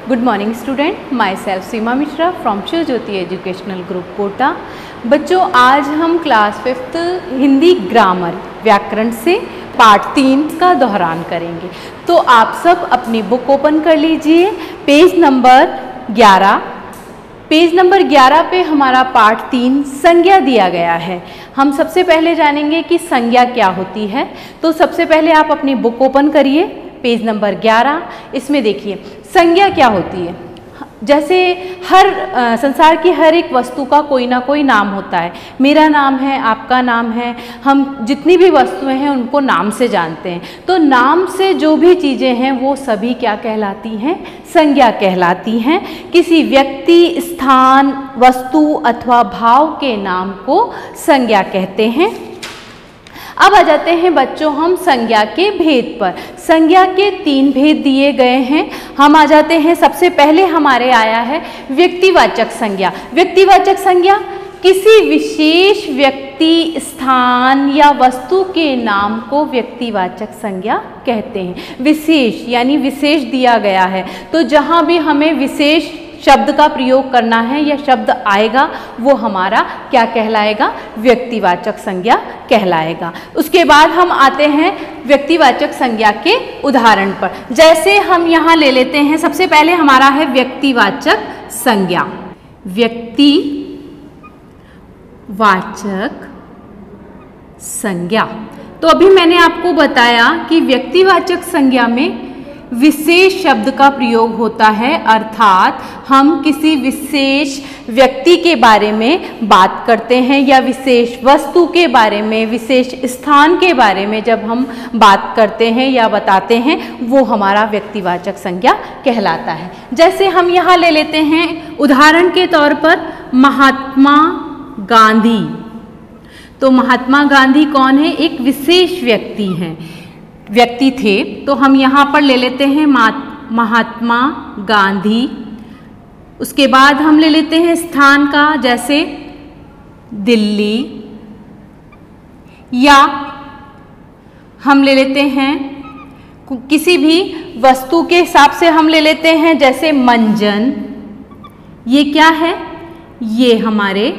Good morning student, myself Seema Mishra from Shiv Jyoti educational group Kota. बच्चों, आज हम क्लास 5th हिंदी ग्रामर व्याकरण से पार्ट 3 का दोहरान करेंगे। तो आप सब अपनी बुक ओपन कर लीजिए, पेज नंबर 11। पेज नंबर 11 पे हमारा पार्ट 3 संज्ञा दिया गया है। हम सबसे पहले जानेंगे कि संज्ञा क्या होती है। तो सबसे पहले आप अपनी बुक ओपन करिए, पेज नंबर 11। इसमें देखिए संज्ञा क्या होती है। जैसे हर संसार की हर एक वस्तु का कोई ना कोई नाम होता है। मेरा नाम है, आपका नाम है, हम जितनी भी वस्तुएं हैं उनको नाम से जानते हैं। तो नाम से जो भी चीज़ें हैं वो सभी क्या कहलाती हैं? संज्ञा कहलाती हैं। किसी व्यक्ति, स्थान, वस्तु अथवा भाव के नाम को संज्ञा कहते हैं। अब आ जाते हैं बच्चों हम संज्ञा के भेद पर। संज्ञा के 3 भेद दिए गए हैं। हम आ जाते हैं, सबसे पहले हमारे आया है व्यक्तिवाचक संज्ञा। व्यक्तिवाचक संज्ञा किसी विशेष व्यक्ति, स्थान या वस्तु के नाम को व्यक्तिवाचक संज्ञा कहते हैं। विशेष यानी विशेष दिया गया है, तो जहाँ भी हमें विशेष शब्द का प्रयोग करना है या शब्द आएगा वो हमारा क्या कहलाएगा? व्यक्तिवाचक संज्ञा कहलाएगा। उसके बाद हम आते हैं व्यक्तिवाचक संज्ञा के उदाहरण पर। जैसे हम यहाँ ले लेते हैं, सबसे पहले हमारा है व्यक्तिवाचक संज्ञा। व्यक्तिवाचक संज्ञा, तो अभी मैंने आपको बताया कि व्यक्तिवाचक संज्ञा में विशेष शब्द का प्रयोग होता है, अर्थात हम किसी विशेष व्यक्ति के बारे में बात करते हैं या विशेष वस्तु के बारे में, विशेष स्थान के बारे में जब हम बात करते हैं या बताते हैं वो हमारा व्यक्तिवाचक संज्ञा कहलाता है। जैसे हम यहाँ ले लेते हैं उदाहरण के तौर पर महात्मा गांधी। तो महात्मा गांधी कौन है? एक विशेष व्यक्ति थे। तो हम यहाँ पर ले लेते हैं महात्मा गांधी। उसके बाद हम ले लेते हैं स्थान का, जैसे दिल्ली, या हम ले लेते हैं किसी भी वस्तु के हिसाब से हम ले लेते हैं, जैसे मंजन। ये क्या है? ये हमारे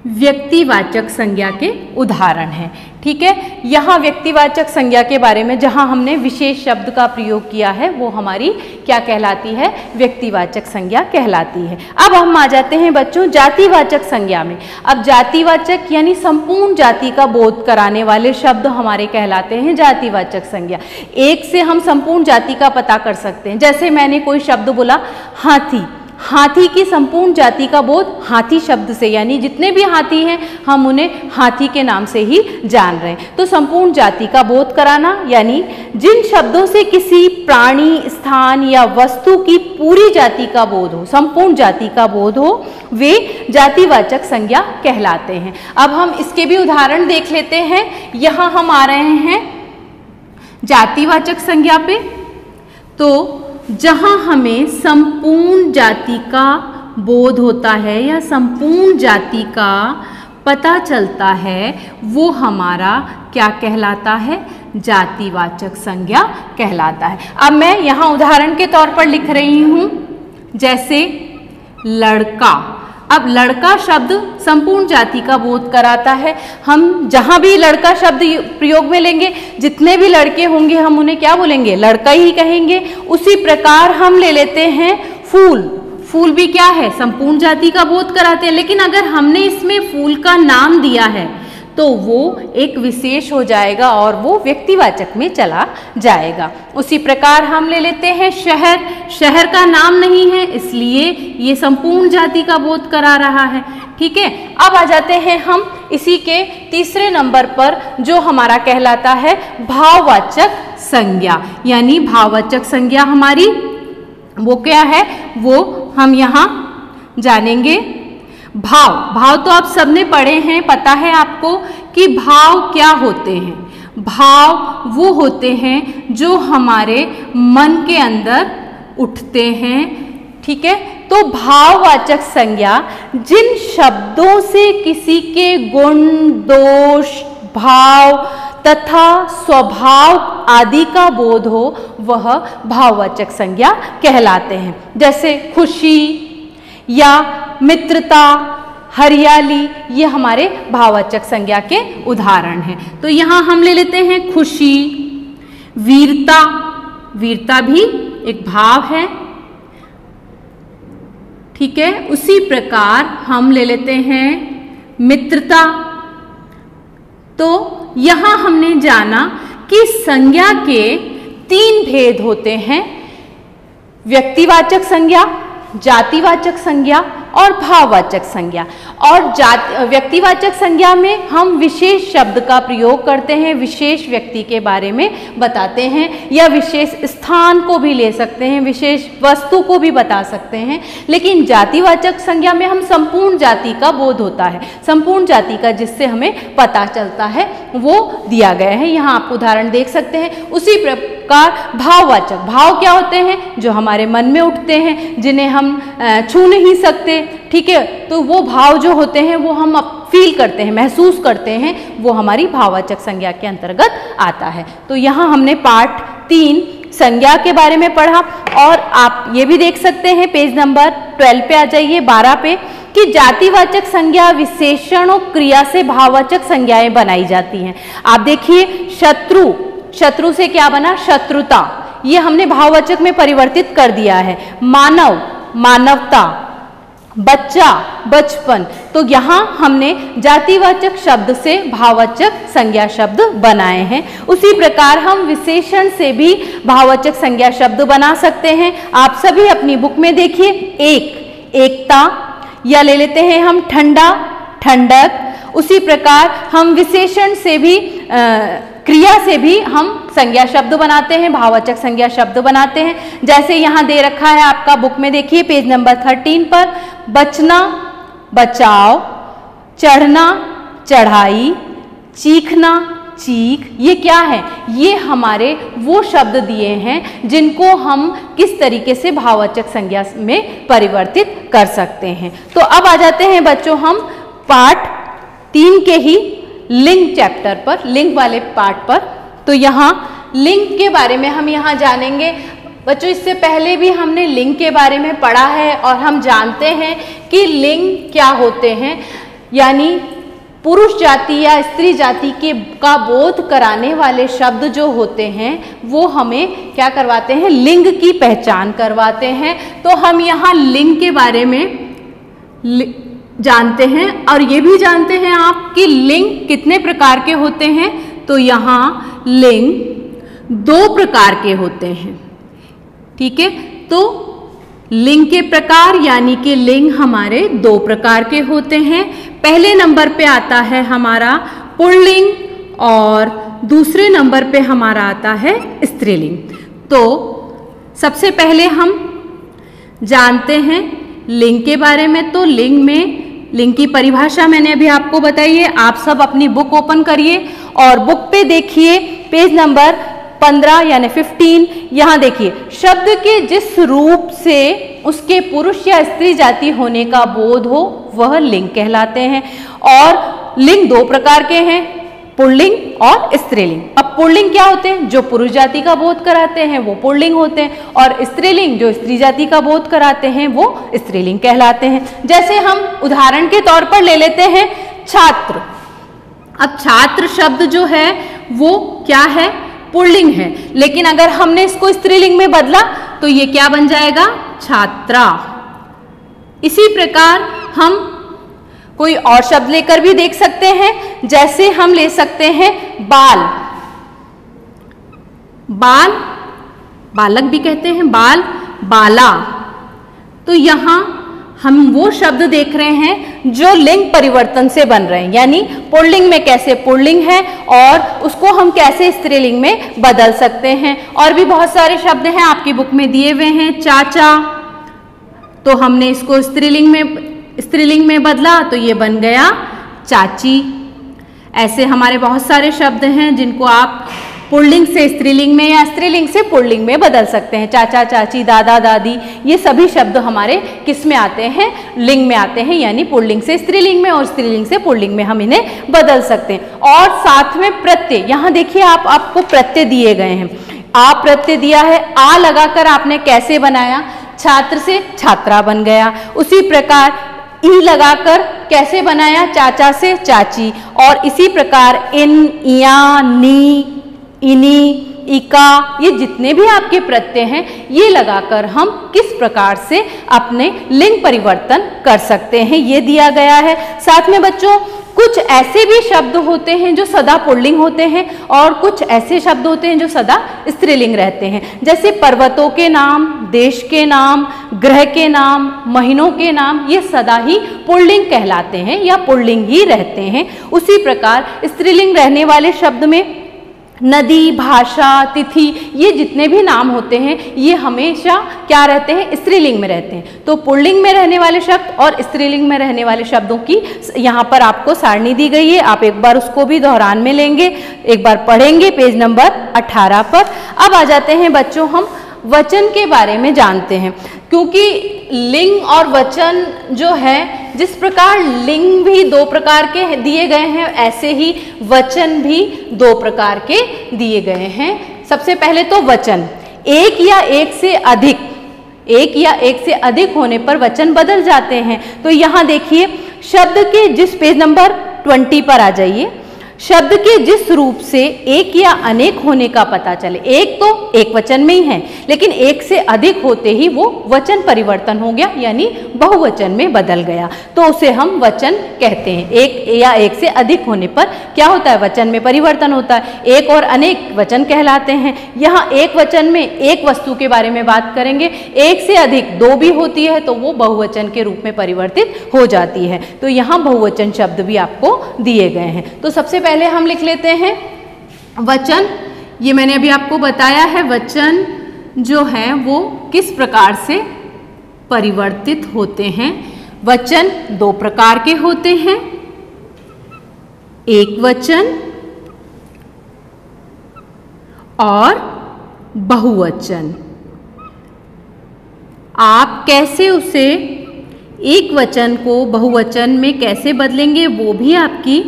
व्यक्तिवाचक संज्ञा के उदाहरण हैं। ठीक है, यहाँ व्यक्तिवाचक संज्ञा के बारे में जहाँ हमने विशेष शब्द का प्रयोग किया है वो हमारी क्या कहलाती है? व्यक्तिवाचक संज्ञा कहलाती है। अब हम आ जाते हैं बच्चों जातिवाचक संज्ञा में। अब जातिवाचक यानी संपूर्ण जाति का बोध कराने वाले शब्द हमारे कहलाते हैं जातिवाचक संज्ञा। एक से हम संपूर्ण जाति का पता कर सकते हैं। जैसे मैंने कोई शब्द बोला हाथी, हाथी की संपूर्ण जाति का बोध हाथी शब्द से, यानी जितने भी हाथी हैं हम उन्हें हाथी के नाम से ही जान रहे हैं। तो संपूर्ण जाति का बोध कराना यानी जिन शब्दों से किसी प्राणी, स्थान या वस्तु की पूरी जाति का बोध हो, संपूर्ण जाति का बोध हो, वे जातिवाचक संज्ञा कहलाते हैं। अब हम इसके भी उदाहरण देख लेते हैं। यहाँ हम आ रहे हैं जातिवाचक संज्ञा पे। तो जहाँ हमें संपूर्ण जाति का बोध होता है या संपूर्ण जाति का पता चलता है वो हमारा क्या कहलाता है? जातिवाचक संज्ञा कहलाता है। अब मैं यहाँ उदाहरण के तौर पर लिख रही हूँ, जैसे लड़का। अब लड़का शब्द संपूर्ण जाति का बोध कराता है। हम जहाँ भी लड़का शब्द प्रयोग में लेंगे, जितने भी लड़के होंगे हम उन्हें क्या बोलेंगे? लड़का ही कहेंगे। उसी प्रकार हम ले लेते हैं फूल। फूल भी क्या है? संपूर्ण जाति का बोध कराते हैं। लेकिन अगर हमने इसमें फूल का नाम दिया है तो वो एक विशेष हो जाएगा और वो व्यक्तिवाचक में चला जाएगा। उसी प्रकार हम ले लेते हैं शहर। शहर का नाम नहीं है इसलिए ये संपूर्ण जाति का बोध करा रहा है। ठीक है, अब आ जाते हैं हम इसी के तीसरे नंबर पर, जो हमारा कहलाता है भाववाचक संज्ञा। यानी भाववाचक संज्ञा हमारी वो क्या है वो हम यहाँ जानेंगे। भाव तो आप सबने पढ़े हैं, पता है आपको कि भाव क्या होते हैं। भाव वो होते हैं जो हमारे मन के अंदर उठते हैं। ठीक है, तो भाववाचक संज्ञा जिन शब्दों से किसी के गुण, दोष, भाव तथा स्वभाव आदि का बोध हो वह भाववाचक संज्ञा कहलाते हैं। जैसे खुशी या मित्रता, हरियाली, ये हमारे भाववाचक संज्ञा के उदाहरण हैं। तो यहाँ हम ले लेते हैं खुशी, वीरता, वीरता भी एक भाव है, ठीक है। उसी प्रकार हम ले लेते हैं मित्रता। तो यहां हमने जाना कि संज्ञा के 3 भेद होते हैं, व्यक्तिवाचक संज्ञा, जातिवाचक संज्ञा और भाववाचक संज्ञा। और व्यक्तिवाचक संज्ञा में हम विशेष शब्द का प्रयोग करते हैं, विशेष व्यक्ति के बारे में बताते हैं, या विशेष स्थान को भी ले सकते हैं, विशेष वस्तु को भी बता सकते हैं। लेकिन जातिवाचक संज्ञा में हम संपूर्ण जाति का बोध होता है, संपूर्ण जाति का जिससे हमें पता चलता है वो दिया गया है। यहाँ आप उदाहरण देख सकते हैं। उसी प्रकार भाववाचक, भाव क्या होते हैं? जो हमारे मन में उठते हैं, जिन्हें हम छू नहीं सकते, ठीक है। तो वो भाव जो होते हैं वो हम फील करते हैं, महसूस करते हैं, वो हमारी भाववाचक संज्ञा के अंतर्गत आता है। तो यहाँ हमने पाठ 3 संज्ञा के बारे में पढ़ा। और आप ये भी देख सकते हैं, पेज नंबर 12 पे आ जाइए, 12 पे, कि जातिवाचक संज्ञा विशेषण और क्रिया से भाववाचक संज्ञाएं बनाई जाती हैं। आप देखिए, शत्रु, शत्रु से क्या बना? शत्रुता, ये हमने भाववाचक में परिवर्तित कर दिया है। मानव, मानवता, बच्चा, बचपन। तो यहाँ हमने जातिवाचक शब्द से भाववाचक संज्ञा शब्द बनाए हैं। उसी प्रकार हम विशेषण से भी भाववाचक संज्ञा शब्द बना सकते हैं। आप सभी अपनी बुक में देखिए, एक, एकता, या ले लेते हैं हम ठंडा, ठंडक। उसी प्रकार हम विशेषण से भी क्रिया से भी हम संज्ञा शब्द बनाते हैं, भाववाचक संज्ञा शब्द बनाते हैं। जैसे यहाँ दे रखा है आपका बुक में, देखिए पेज नंबर 13 पर, बचना, बचाव, चढ़ना, चढ़ाई, चीखना, चीख। ये क्या है? ये हमारे वो शब्द दिए हैं जिनको हम किस तरीके से भाववाचक संज्ञा में परिवर्तित कर सकते हैं। तो अब आ जाते हैं बच्चों हम पाठ 3 के ही लिंग चैप्टर पर, लिंग वाले पार्ट पर। तो यहाँ लिंग के बारे में हम यहाँ जानेंगे। बच्चों, इससे पहले भी हमने लिंग के बारे में पढ़ा है और हम जानते हैं कि लिंग क्या होते हैं, यानी पुरुष जाति या स्त्री जाति के का बोध कराने वाले शब्द जो होते हैं वो हमें क्या करवाते हैं? लिंग की पहचान करवाते हैं। तो हम यहाँ लिंग के बारे में जानते हैं और ये भी जानते हैं आप कि लिंग कितने प्रकार के होते हैं। तो यहाँ लिंग 2 प्रकार के होते हैं, ठीक है। तो लिंग के प्रकार यानी कि लिंग हमारे 2 प्रकार के होते हैं। पहले नंबर पे आता है हमारा पुल्लिंग और दूसरे नंबर पे हमारा आता है स्त्रीलिंग। तो सबसे पहले हम जानते हैं लिंग के बारे में। तो लिंग में, लिंग की परिभाषा मैंने अभी आपको बताई है। आप सब अपनी बुक ओपन करिए और बुक पे देखिए पेज नंबर 15 यानी 15। यहाँ देखिए, शब्द के जिस रूप से उसके पुरुष या स्त्री जाति होने का बोध हो वह लिंग कहलाते हैं। और लिंग 2 प्रकार के हैं, पुल्लिंग और स्त्रीलिंग। अब पुल्लिंग क्या होते हैं? जो पुरुष जाति का बोध कराते हैं वो पुल्लिंग होते हैं, और स्त्रीलिंग जो स्त्री जाति का बोध कराते हैं वो स्त्रीलिंग कहलाते हैं। जैसे हम उदाहरण के तौर पर ले लेते हैं छात्र। अब छात्र शब्द जो है वो क्या है? पुल्लिंग है। लेकिन अगर हमने इसको स्त्रीलिंग में बदला तो ये क्या बन जाएगा? छात्रा। इसी प्रकार हम कोई और शब्द लेकर भी देख सकते हैं। जैसे हम ले सकते हैं बाल, बाल, बालक भी कहते हैं, बाल, बाला। तो यहाँ हम वो शब्द देख रहे हैं जो लिंग परिवर्तन से बन रहे हैं, यानी पुल्लिंग में कैसे पुल्लिंग है और उसको हम कैसे स्त्रीलिंग में बदल सकते हैं। और भी बहुत सारे शब्द हैं आपकी बुक में दिए हुए हैं। चाचा, तो हमने इसको स्त्रीलिंग में बदला तो ये बन गया चाची। ऐसे हमारे बहुत सारे शब्द हैं जिनको आप पुल्लिंग से स्त्रीलिंग में या स्त्रीलिंग से पुल्लिंग में बदल सकते हैं। चाचा चाची, दादा दादी, ये सभी शब्द हमारे किस में आते हैं, लिंग में आते हैं, यानी पुल्लिंग से स्त्रीलिंग में और स्त्रीलिंग से पुल्लिंग में हम इन्हें बदल सकते हैं। और साथ में प्रत्यय, यहाँ देखिए आपको प्रत्यय दिए गए हैं। आ प्रत्यय दिया है, आ लगाकर आपने कैसे बनाया, छात्र से छात्रा बन गया। उसी प्रकार ई लगाकर कैसे बनाया, चाचा से चाची। और इसी प्रकार इन, इया, नी, इनी, इका, ये जितने भी आपके प्रत्यय हैं ये लगाकर हम किस प्रकार से अपने लिंग परिवर्तन कर सकते हैं, ये दिया गया है। साथ में बच्चों कुछ ऐसे भी शब्द होते हैं जो सदा पुल्लिंग होते हैं और कुछ ऐसे शब्द होते हैं जो सदा स्त्रीलिंग रहते हैं। जैसे पर्वतों के नाम, देश के नाम, ग्रह के नाम, महीनों के नाम, ये सदा ही पुल्लिंग कहलाते हैं या पुल्लिंग ही रहते हैं। उसी प्रकार स्त्रीलिंग रहने वाले शब्द में नदी, भाषा, तिथि, ये जितने भी नाम होते हैं ये हमेशा क्या रहते हैं, स्त्रीलिंग में रहते हैं। तो पुल्लिंग में रहने वाले शब्द और स्त्रीलिंग में रहने वाले शब्दों की यहाँ पर आपको सारणी दी गई है। आप एक बार उसको भी दोहरान में लेंगे, एक बार पढ़ेंगे पेज नंबर 18 पर। अब आ जाते हैं बच्चों हम वचन के बारे में जानते हैं, क्योंकि लिंग और वचन जो है, जिस प्रकार लिंग भी दो प्रकार के दिए गए हैं ऐसे ही वचन भी दो प्रकार के दिए गए हैं। सबसे पहले तो वचन, एक या एक से अधिक होने पर वचन बदल जाते हैं। तो यहाँ देखिए शब्द के जिस पेज नंबर 20 पर आ जाइए, शब्द के जिस रूप से एक या अनेक होने का पता चले, एक तो एक वचन में ही है, लेकिन एक से अधिक होते ही वो वचन परिवर्तन हो गया, यानी बहुवचन में बदल गया, तो उसे हम वचन कहते हैं। एक या एक से अधिक होने पर क्या होता है, वचन में परिवर्तन होता है। एक और अनेक वचन कहलाते हैं। यहाँ एक वचन में एक वस्तु के बारे में बात करेंगे, एक से अधिक दो भी होती है तो वो बहुवचन के रूप में परिवर्तित हो जाती है। तो यहाँ बहुवचन शब्द भी आपको दिए गए हैं। तो सबसे पहले हम लिख लेते हैं वचन। ये मैंने अभी आपको बताया है वचन जो है वो किस प्रकार से परिवर्तित होते हैं। वचन दो प्रकार के होते हैं, एक वचन और बहुवचन। आप कैसे उसे एक वचन को बहुवचन में कैसे बदलेंगे वो भी आपकी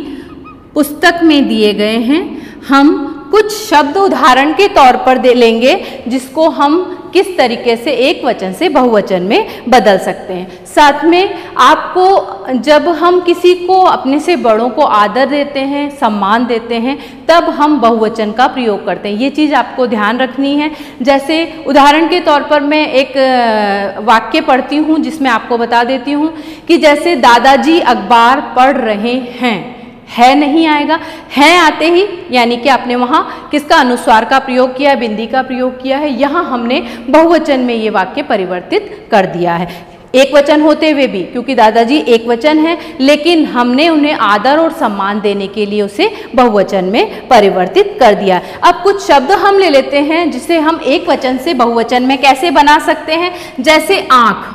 पुस्तक में दिए गए हैं। हम कुछ शब्द उदाहरण के तौर पर लेंगे जिसको हम किस तरीके से एक वचन से बहुवचन में बदल सकते हैं। साथ में आपको जब हम किसी को अपने से बड़ों को आदर देते हैं, सम्मान देते हैं, तब हम बहुवचन का प्रयोग करते हैं। ये चीज़ आपको ध्यान रखनी है। जैसे उदाहरण के तौर पर मैं एक वाक्य पढ़ती हूँ जिसमें आपको बता देती हूँ कि जैसे दादाजी अखबार पढ़ रहे हैं, है नहीं आएगा, है आते ही यानी कि आपने वहाँ किसका अनुस्वार का प्रयोग किया है, बिंदी का प्रयोग किया है। यहाँ हमने बहुवचन में ये वाक्य परिवर्तित कर दिया है। एक वचन होते हुए भी, क्योंकि दादाजी एक वचन है, लेकिन हमने उन्हें आदर और सम्मान देने के लिए उसे बहुवचन में परिवर्तित कर दिया। अब कुछ शब्द हम ले लेते हैं जिसे हम एक वचन से बहुवचन में कैसे बना सकते हैं। जैसे आँख,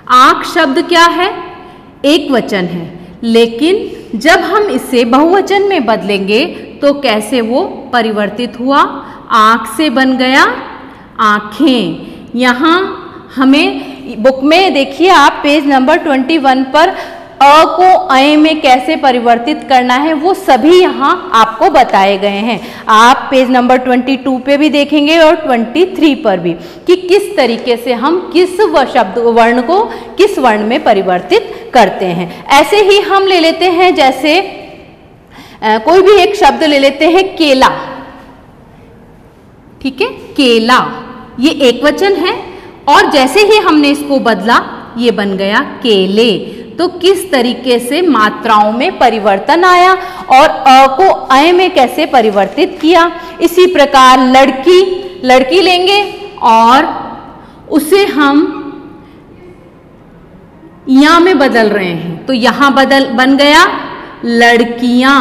आँख शब्द क्या है, एक वचन है, लेकिन जब हम इसे बहुवचन में बदलेंगे तो कैसे वो परिवर्तित हुआ, आँख से बन गया आँखें। यहाँ हमें बुक में देखिए आप पेज नंबर 21 पर अ को अ में कैसे परिवर्तित करना है वो सभी यहाँ आपको बताए गए हैं। आप पेज नंबर 22 पे भी देखेंगे और 23 पर भी कि किस तरीके से हम किस शब्द वर्ण को किस वर्ण में परिवर्तित करते हैं। ऐसे ही हम ले लेते हैं, जैसे कोई भी एक शब्द ले लेते हैं, केला। ठीक है, केला ये एक वचन है और जैसे ही हमने इसको बदला ये बन गया केले। तो किस तरीके से मात्राओं में परिवर्तन आया और अ को अ में कैसे परिवर्तित किया। इसी प्रकार लड़की, लड़की लेंगे और उसे हम या में बदल रहे हैं तो यहां बन गया लड़कियां।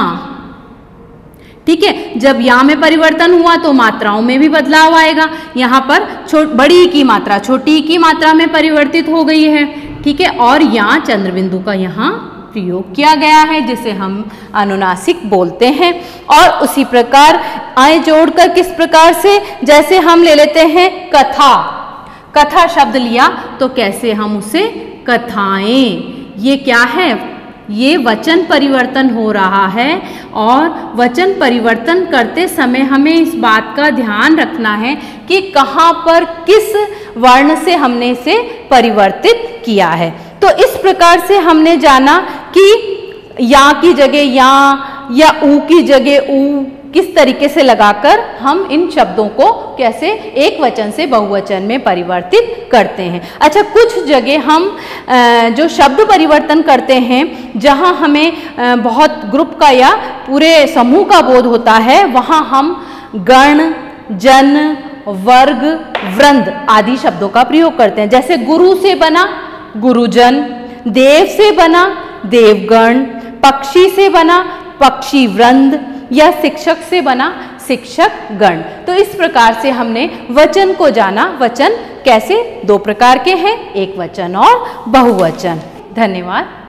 ठीक है, जब या में परिवर्तन हुआ तो मात्राओं में भी बदलाव आएगा। यहाँ पर बड़ी की मात्रा छोटी की मात्रा में परिवर्तित हो गई है। ठीक है, और यहाँ चंद्र बिंदु का यहाँ प्रयोग किया गया है, जिसे हम अनुनासिक बोलते हैं। और उसी प्रकार आए जोड़कर किस प्रकार से, जैसे हम ले लेते हैं कथा, कथा शब्द लिया तो कैसे हम उसे कथाएं, ये क्या है, ये वचन परिवर्तन हो रहा है। और वचन परिवर्तन करते समय हमें इस बात का ध्यान रखना है कि कहाँ पर किस वर्ण से हमने इसे परिवर्तित किया है। तो इस प्रकार से हमने जाना कि या की जगह या ऊ की जगह ऊ किस तरीके से लगाकर हम इन शब्दों को कैसे एक वचन से बहुवचन में परिवर्तित करते हैं। अच्छा, कुछ जगह हम जो शब्द परिवर्तन करते हैं, जहां हमें बहुत ग्रुप का या पूरे समूह का बोध होता है, वहां हम गण, जन, वर्ग, वृंद आदि शब्दों का प्रयोग करते हैं। जैसे गुरु से बना गुरुजन, देव से बना देवगण, पक्षी से बना पक्षी वृंद, या शिक्षक से बना शिक्षक गण। तो इस प्रकार से हमने वचन को जाना। वचन कैसे दो प्रकार के हैं, एक वचन और बहुवचन। धन्यवाद।